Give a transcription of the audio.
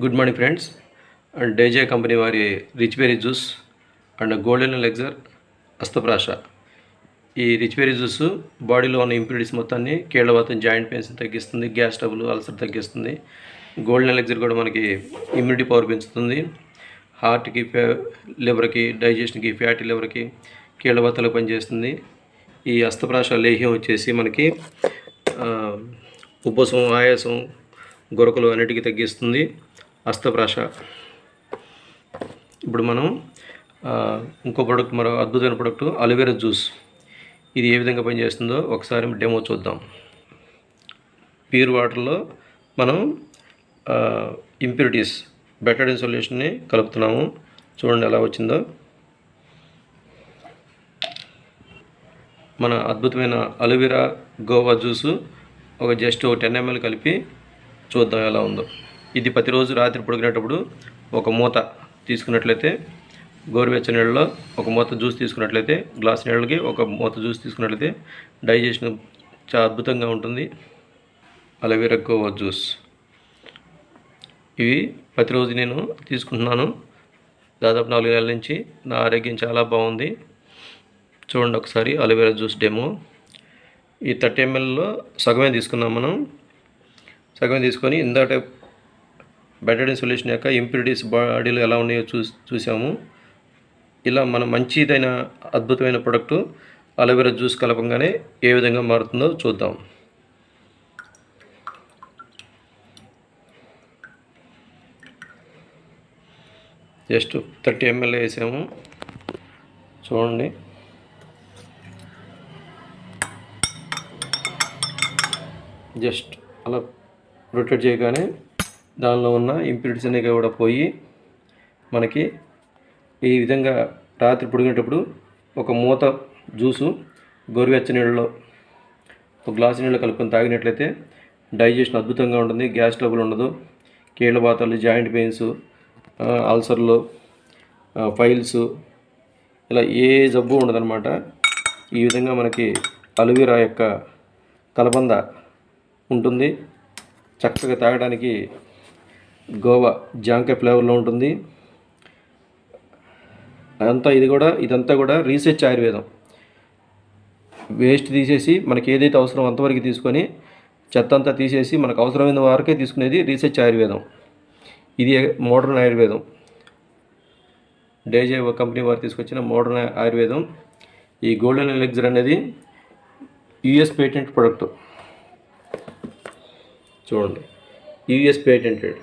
Good morning friends. And డేజే company వారి rich berry juice and golden elixir Ashtaprash. ఈ rich berry juice బాడీలో ఉన్న ఇంప్యూరిటీస్ మొత్తాన్ని, కీళ్ళవాతం, జాయింట్ పెయిన్స్ తగ్గిస్తుంది, గ్యాస్ ట్రబుల్, అల్సర్ తగ్గిస్తుంది. గోల్డెన్ ఎలెక్సర్ కూడా మనకి ఇమ్యూనిటీ పవర్ పెంచుతుంది. హార్ట్కి, లివర్కి, డైజెషన్కి, ఫ్యాటీ లివర్కి, కీళ్ళవాతాలకు పనిచేస్తుంది. ఈ అస్తప్రాష లేహ్యం వచ్చేసి మనకి ఉబ్బసం, ఆయాసం, గొరకలు అన్నిటికీ తగ్గిస్తుంది అస్తప్రాష. ఇప్పుడు మనం ఇంకో ప్రోడక్ట్, మరో అద్భుతమైన ప్రోడక్ట్ అలోవెరా జ్యూస్. ఇది ఏ విధంగా పనిచేస్తుందో ఒకసారి డెమో చూద్దాం. ప్యూర్ వాటర్లో మనం ఇంప్యూరిటీస్, బెటడిన్ సొల్యూషన్ని కలుపుతున్నాము. చూడండి ఎలా వచ్చిందో. మన అద్భుతమైన అలోవెరా గోవా జ్యూసు ఒక జస్ట్ 10 ml కలిపి చూద్దాం ఎలా ఉందో. ఇది ప్రతిరోజు రాత్రి పడుకునేటప్పుడు ఒక మూత తీసుకున్నట్లయితే, గోరువెచ్చని నీళ్ళలో ఒక మూత జ్యూస్ తీసుకున్నట్లయితే, గ్లాస్ నీళ్ళకి ఒక మూత జ్యూస్ తీసుకున్నట్లయితే డైజెషన్ చాలా అద్భుతంగా ఉంటుంది. అలోవెరా గోవా జ్యూస్ ఇవి ప్రతిరోజు నేను తీసుకుంటున్నాను. దాదాపు 4 నెలల నుంచి నా ఆరోగ్యం చాలా బాగుంది. చూడండి ఒకసారి అలోవెరా జ్యూస్ డెమో. ఈ 30 mlలో సగమే తీసుకున్నాం మనం. సగమే తీసుకొని ఇందాక బెటడిన్ సొల్యూషన్ యొక్క ఇంప్యూరిటీస్ బాడీలో ఎలా ఉన్నాయో చూసాము. ఇలా మన మంచిదైన అద్భుతమైన ప్రోడక్ట్ అలోవెరా జ్యూస్ కలపంగానే ఏ విధంగా మారుతుందో చూద్దాం. జస్ట్ 30 ml వేసాము. చూడండి. జస్ట్ అలా రొటేట్ చేయగానే దానిలో ఉన్న ఇంప్యూరిటీస్ అనేవి కూడా పోయి మనకి ఈ విధంగా రాత్రి పడుకునేటప్పుడు ఒక మూత జ్యూసు గోరువెచ్చని నీళ్ళలో ఒక గ్లాసు నీళ్ళు కలుపుకొని తాగినట్లయితే డైజెషన్ అద్భుతంగా ఉంటుంది. గ్యాస్ ట్రబుల్ ఉండదు. కీళ్ళవాతాలు, జాయింట్ పెయిన్స్, అల్సర్లు, ఫైల్స్, ఇలా ఏ జబ్బు ఉండదన్నమాట. ఈ విధంగా మనకి అలోవెరా యొక్క కలబంద ఉంటుంది. చక్కగా తాగడానికి గోవా జాంకాయ ఫ్లేవర్లో ఉంటుంది. ఇదంతా కూడా రీసెర్చ్ ఆయుర్వేదం. వేస్ట్ తీసేసి మనకి ఏదైతే అవసరం అంతవరకు తీసుకొని చెత్త అంతా తీసేసి మనకు అవసరమైన వరకే తీసుకునేది రీసెర్చ్ ఆయుర్వేదం. ఇది మోడర్న్ ఆయుర్వేదం. డేజే కంపెనీ వారు తీసుకొచ్చిన మోడర్న్ ఆయుర్వేదం. ఈ గోల్డెన్ ఎలెక్సర్ అనేది US పేటెంట్ ప్రోడక్ట్. చూడండి, US పేటెంటెడ్.